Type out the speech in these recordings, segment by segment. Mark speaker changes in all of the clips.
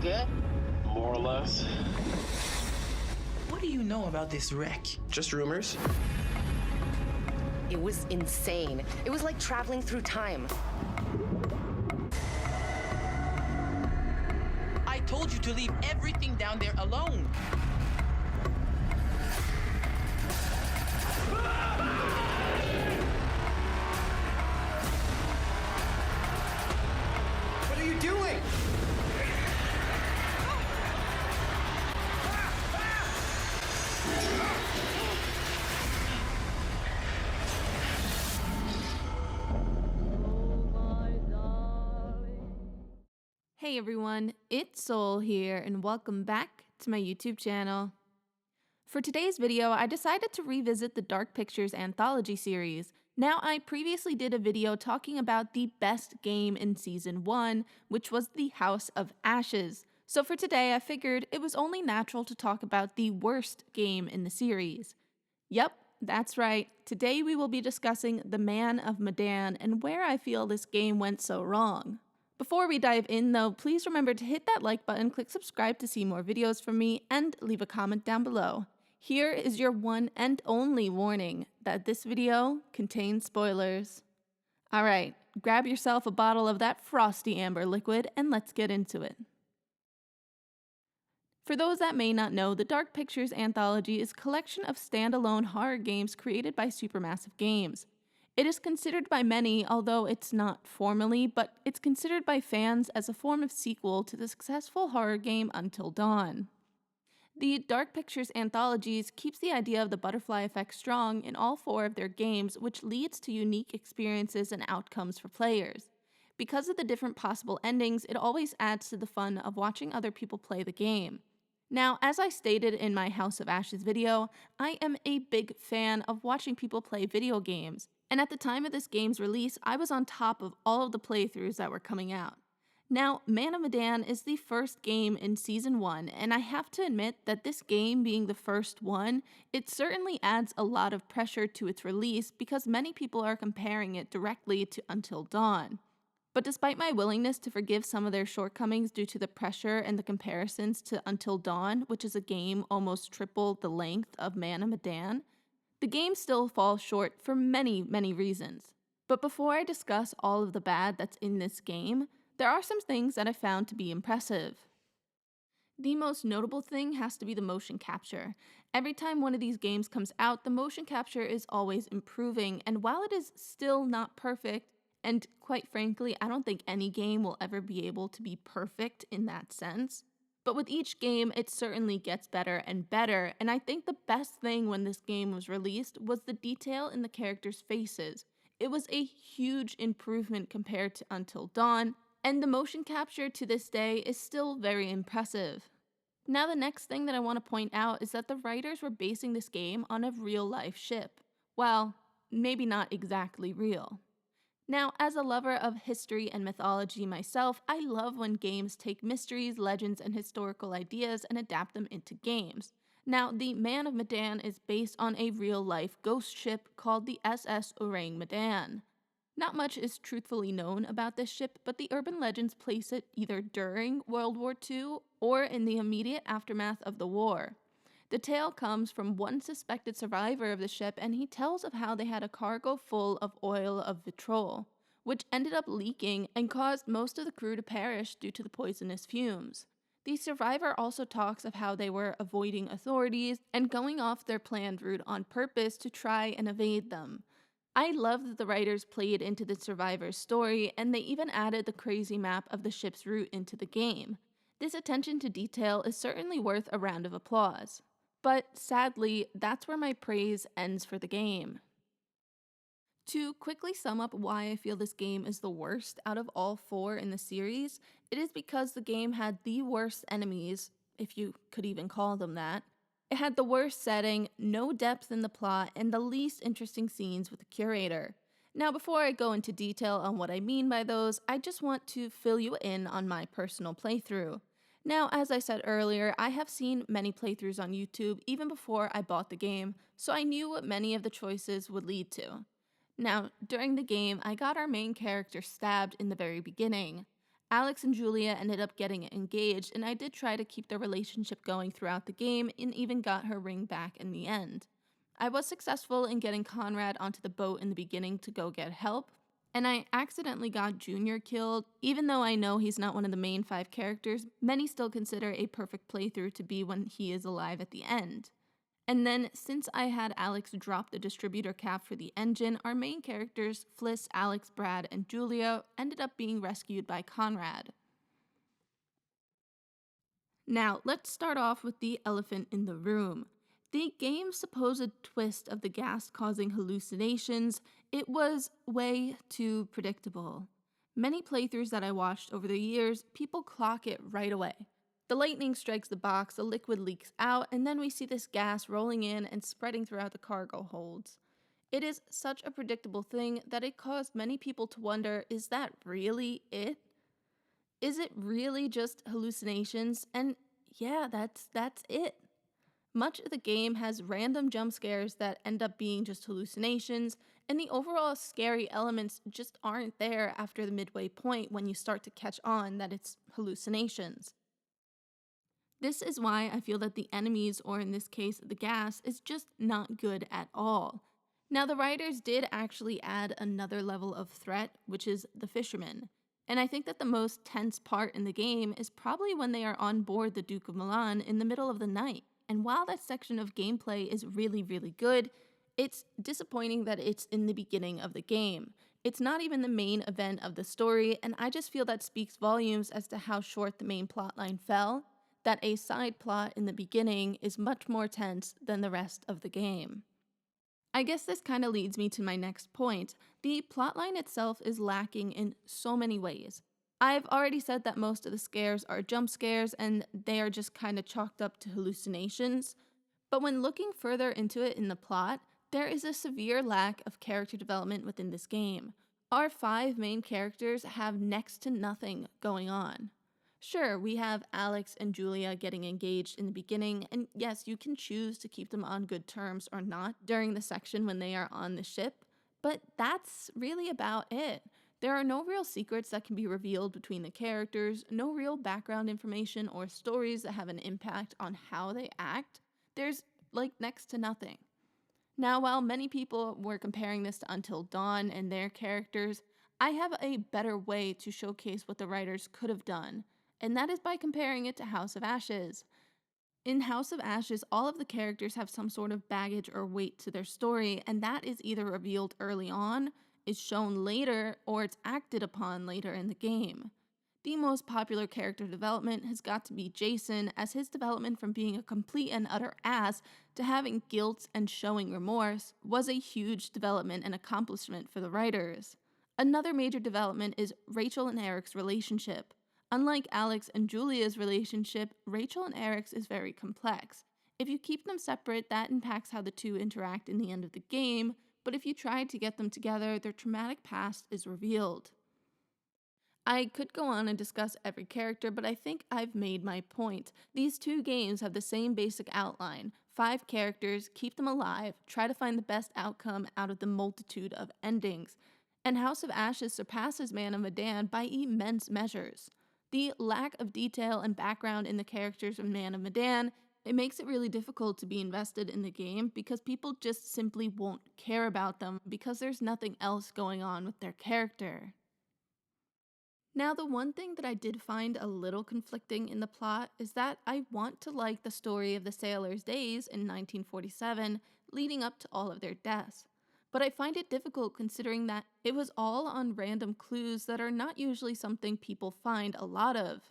Speaker 1: good?
Speaker 2: More or less.
Speaker 3: What do you know about this wreck?
Speaker 2: Just rumors.
Speaker 4: It was insane. It was like traveling through time.
Speaker 3: I told you to leave everything down there alone.
Speaker 5: What are you doing?
Speaker 6: Hey everyone, it's Soul here and welcome back to my YouTube channel. For today's video, I decided to revisit the Dark Pictures Anthology series. Now, I previously did a video talking about the best game in Season 1, which was the House of Ashes. So for today, I figured it was only natural to talk about the worst game in the series. Yep, that's right. Today we will be discussing the Man of Medan and where I feel this game went so wrong. Before we dive in though, please remember to hit that like button, click subscribe to see more videos from me, and leave a comment down below. Here is your one and only warning that this video contains spoilers. Alright, grab yourself a bottle of that frosty amber liquid and let's get into it. For those that may not know, the Dark Pictures Anthology is a collection of standalone horror games created by Supermassive Games. It is considered by many, although it's not formally, but it's considered by fans as a form of sequel to the successful horror game Until Dawn. The Dark Pictures Anthologies keeps the idea of the butterfly effect strong in all four of their games, which leads to unique experiences and outcomes for players. Because of the different possible endings, it always adds to the fun of watching other people play the game. Now, as I stated in my House of Ashes video, I am a big fan of watching people play video games. And at the time of this game's release, I was on top of all of the playthroughs that were coming out. Now, Man of Medan is the first game in Season 1, and I have to admit that this game being the first one, it certainly adds a lot of pressure to its release because many people are comparing it directly to Until Dawn. But despite my willingness to forgive some of their shortcomings due to the pressure and the comparisons to Until Dawn, which is a game almost triple the length of Man of Medan, the game still falls short for many reasons. But before I discuss all of the bad that's in this game, there are some things that I found to be impressive. The most notable thing has to be the motion capture. Every time one of these games comes out, the motion capture is always improving, and while it is still not perfect, and quite frankly, I don't think any game will ever be able to be perfect in that sense, but with each game, it certainly gets better and better, and I think the best thing when this game was released was the detail in the characters' faces. It was a huge improvement compared to Until Dawn, and the motion capture to this day is still very impressive. Now the next thing that I want to point out is that the writers were basing this game on a real-life ship. Well, maybe not exactly real. Now, as a lover of history and mythology myself, I love when games take mysteries, legends, and historical ideas and adapt them into games. Now, the Man of Medan is based on a real-life ghost ship called the SS Orang Medan. Not much is truthfully known about this ship, but the urban legends place it either during World War II or in the immediate aftermath of the war. The tale comes from one suspected survivor of the ship, and he tells of how they had a cargo full of oil of vitriol, which ended up leaking and caused most of the crew to perish due to the poisonous fumes. The survivor also talks of how they were avoiding authorities and going off their planned route on purpose to try and evade them. I love that the writers played into the survivor's story, and they even added the crazy map of the ship's route into the game. This attention to detail is certainly worth a round of applause. But sadly, that's where my praise ends for the game. To quickly sum up why I feel this game is the worst out of all four in the series, it is because the game had the worst enemies, if you could even call them that. It had the worst setting, no depth in the plot, and the least interesting scenes with the curator. Now, before I go into detail on what I mean by those, I just want to fill you in on my personal playthrough. Now, as I said earlier, I have seen many playthroughs on YouTube even before I bought the game, so I knew what many of the choices would lead to. Now, during the game, I got our main character stabbed in the very beginning. Alex and Julia ended up getting engaged, and I did try to keep their relationship going throughout the game and even got her ring back in the end. I was successful in getting Conrad onto the boat in the beginning to go get help, and I accidentally got Junior killed. Even though I know he's not one of the main 5 characters, many still consider a perfect playthrough to be when he is alive at the end. And then, since I had Alex drop the distributor cap for the engine, our main characters, Fliss, Alex, Brad, and Julia, ended up being rescued by Conrad. Now, let's start off with the elephant in the room. The game's supposed twist of the gas causing hallucinations, it was way too predictable. Many playthroughs that I watched over the years, people clock it right away. The lightning strikes the box, the liquid leaks out, and then we see this gas rolling in and spreading throughout the cargo holds. It is such a predictable thing that it caused many people to wonder, is that really it? Is it really just hallucinations? And yeah, that's it. Much of the game has random jump scares that end up being just hallucinations, and the overall scary elements just aren't there after the midway point when you start to catch on that it's hallucinations. This is why I feel that the enemies, or in this case, the gas, is just not good at all. Now, the writers did actually add another level of threat, which is the fishermen. And I think that the most tense part in the game is probably when they are on board the Duke of Milan in the middle of the night. And while that section of gameplay is really, really good, it's disappointing that it's in the beginning of the game. It's not even the main event of the story, and I just feel that speaks volumes as to how short the main plotline fell, that a side plot in the beginning is much more tense than the rest of the game. I guess this kind of leads me to my next point. The plotline itself is lacking in so many ways. I've already said that most of the scares are jump scares and they are just kind of chalked up to hallucinations. But when looking further into it in the plot, there is a severe lack of character development within this game. Our 5 main characters have next to nothing going on. Sure, we have Alex and Julia getting engaged in the beginning, and yes, you can choose to keep them on good terms or not during the section when they are on the ship, but that's really about it. There are no real secrets that can be revealed between the characters, no real background information or stories that have an impact on how they act. There's next to nothing. Now, while many people were comparing this to Until Dawn and their characters, I have a better way to showcase what the writers could have done, and that is by comparing it to House of Ashes. In House of Ashes, all of the characters have some sort of baggage or weight to their story, and that is either revealed early on, is shown later, or it's acted upon later in the game. The most popular character development has got to be Jason, as his development from being a complete and utter ass to having guilt and showing remorse was a huge development and accomplishment for the writers. Another major development is Rachel and Eric's relationship. Unlike Alex and Julia's relationship, Rachel and Eric's is very complex. If you keep them separate, that impacts how the two interact in the end of the game, but if you try to get them together, their traumatic past is revealed. I could go on and discuss every character, but I think I've made my point. These 2 games have the same basic outline. 5 characters, keep them alive, try to find the best outcome out of the multitude of endings. And House of Ashes surpasses Man of Medan by immense measures. The lack of detail and background in the characters of Man of Medan, it makes it really difficult to be invested in the game because people just simply won't care about them because there's nothing else going on with their character. Now, the one thing that I did find a little conflicting in the plot is that I want to like the story of the sailors' days in 1947 leading up to all of their deaths. But I find it difficult considering that it was all on random clues that are not usually something people find a lot of.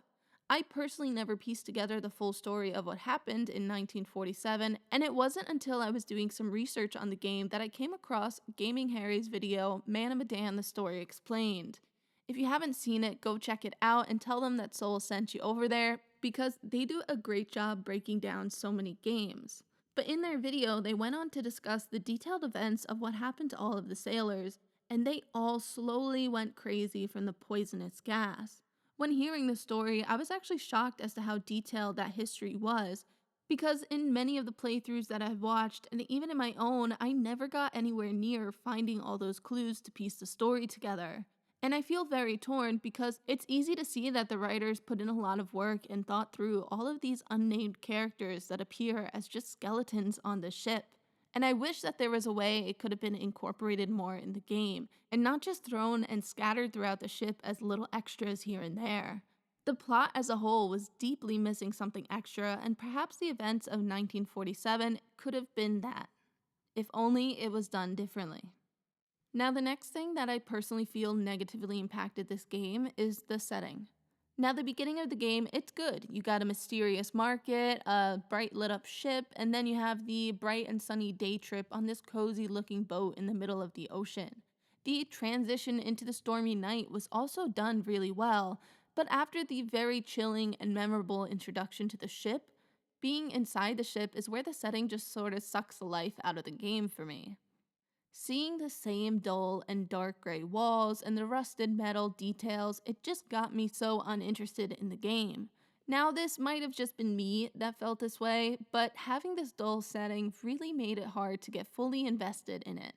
Speaker 6: I personally never pieced together the full story of what happened in 1947, and it wasn't until I was doing some research on the game that I came across Gaming Harry's video, Man of Medan: The Story Explained. If you haven't seen it, go check it out and tell them that Soul sent you over there because they do a great job breaking down so many games. But in their video, they went on to discuss the detailed events of what happened to all of the sailors, and they all slowly went crazy from the poisonous gas. When hearing the story, I was actually shocked as to how detailed that history was, because in many of the playthroughs that I've watched, and even in my own, I never got anywhere near finding all those clues to piece the story together. And I feel very torn because it's easy to see that the writers put in a lot of work and thought through all of these unnamed characters that appear as just skeletons on the ship. And I wish that there was a way it could have been incorporated more in the game, and not just thrown and scattered throughout the ship as little extras here and there. The plot as a whole was deeply missing something extra, and perhaps the events of 1947 could have been that, if only it was done differently. Now, the next thing that I personally feel negatively impacted this game is the setting. Now, the beginning of the game, it's good. You got a mysterious market, a bright lit up ship, and then you have the bright and sunny day trip on this cozy looking boat in the middle of the ocean. The transition into the stormy night was also done really well, but after the very chilling and memorable introduction to the ship, being inside the ship is where the setting just sort of sucks the life out of the game for me. Seeing the same dull and dark gray walls and the rusted metal details, it just got me so uninterested in the game. Now, this might have just been me that felt this way, but having this dull setting really made it hard to get fully invested in it.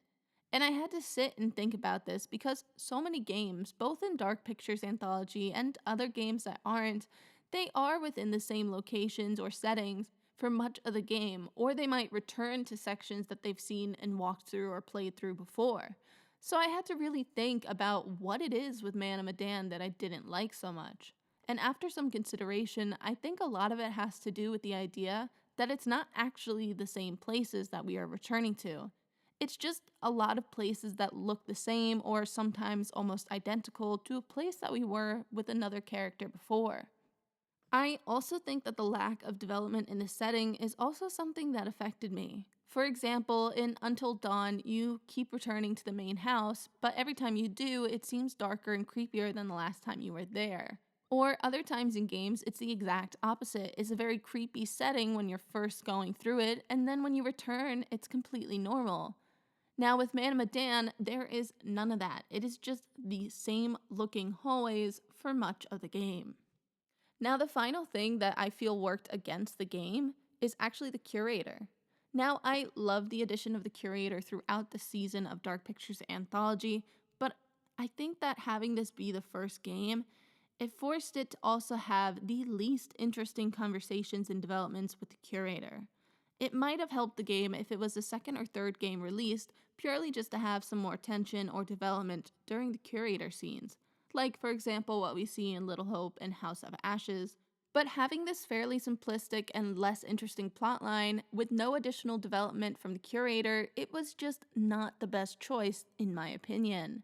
Speaker 6: And I had to sit and think about this because so many games, both in Dark Pictures Anthology and other games that aren't, they are within the same locations or settings for much of the game, or they might return to sections that they've seen and walked through or played through before. So I had to really think about what it is with Man of Medan that I didn't like so much. And after some consideration, I think a lot of it has to do with the idea that it's not actually the same places that we are returning to. It's just a lot of places that look the same or sometimes almost identical to a place that we were with another character before. I also think that the lack of development in the setting is also something that affected me. For example, in Until Dawn, you keep returning to the main house, but every time you do, it seems darker and creepier than the last time you were there. Or other times in games, it's the exact opposite. It's a very creepy setting when you're first going through it, and then when you return, it's completely normal. Now, with Man of Medan, there is none of that. It is just the same looking hallways for much of the game. Now, the final thing that I feel worked against the game is actually the curator. Now, I love the addition of the curator throughout the season of Dark Pictures Anthology, but I think that having this be the first game, it forced it to also have the least interesting conversations and developments with the curator. It might have helped the game if it was the second or third game released, purely just to have some more tension or development during the curator scenes, like, for example, what we see in Little Hope and House of Ashes. But having this fairly simplistic and less interesting plotline with no additional development from the curator, it was just not the best choice, in my opinion.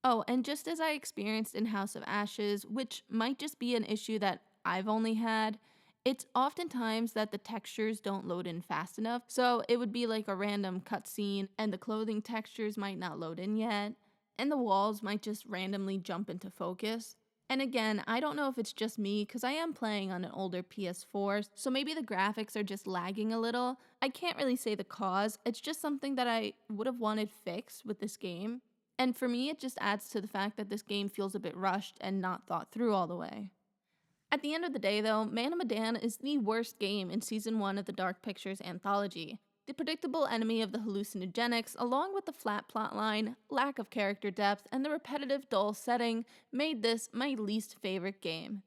Speaker 6: Oh, and just as I experienced in House of Ashes, which might just be an issue that I've only had, it's oftentimes that the textures don't load in fast enough. So it would be like a random cutscene, and the clothing textures might not load in yet, and the walls might just randomly jump into focus. And again, I don't know if it's just me, because I am playing on an older PS4, so maybe the graphics are just lagging a little. I can't really say the cause, it's just something that I would have wanted fixed with this game. And for me, it just adds to the fact that this game feels a bit rushed and not thought through all the way. At the end of the day, though, Man of Medan is the worst game in Season 1 of the Dark Pictures Anthology. The predictable enemy of the hallucinogenics, along with the flat plotline, lack of character depth, and the repetitive, dull setting, made this my least favorite game.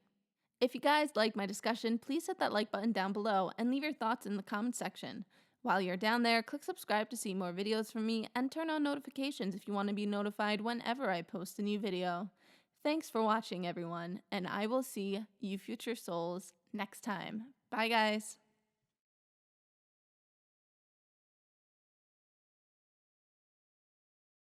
Speaker 6: If you guys liked my discussion, please hit that like button down below and leave your thoughts in the comment section. While you're down there, click subscribe to see more videos from me, and turn on notifications if you want to be notified whenever I post a new video. Thanks for watching, everyone, and I will see you future souls next time. Bye, guys.